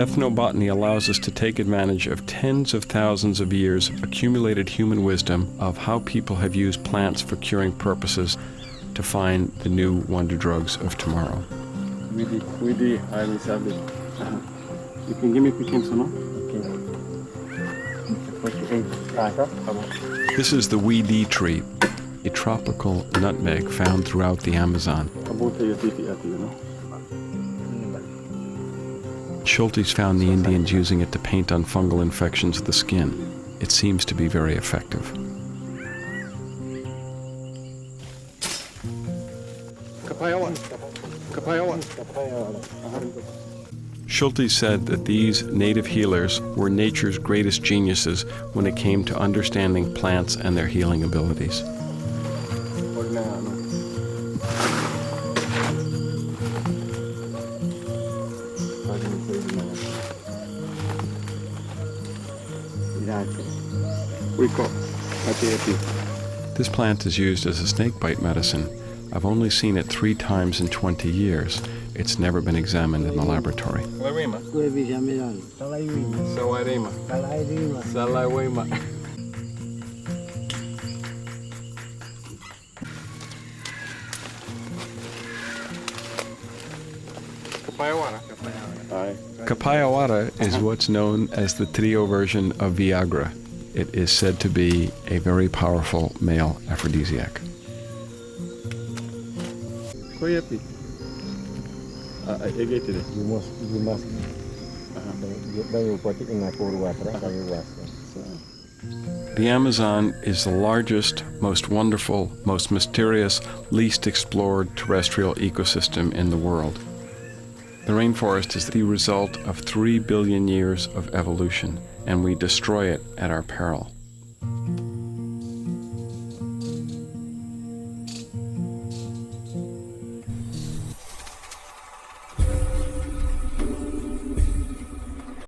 Ethnobotany allows us to take advantage of tens of thousands of years of accumulated human wisdom of how people have used plants for curing purposes to find the new wonder drugs of tomorrow. I'm Isabel. You can give me picking no? Okay. This is the weedy tree, a tropical nutmeg found throughout the Amazon. Schultes found the Indians using it to paint on fungal infections of the skin. It seems to be very effective. Schultes said that these native healers were nature's greatest geniuses when it came to understanding plants and their healing abilities. This plant is used as a snakebite medicine. I've only seen it 3 times in 20 years. It's never been examined in the laboratory. Capayawara is what's known as the trio version of Viagra. It is said to be a very powerful male aphrodisiac. The Amazon is the largest, most wonderful, most mysterious, least explored terrestrial ecosystem in the world. The rainforest is the result of 3 billion years of evolution, and we destroy it at our peril.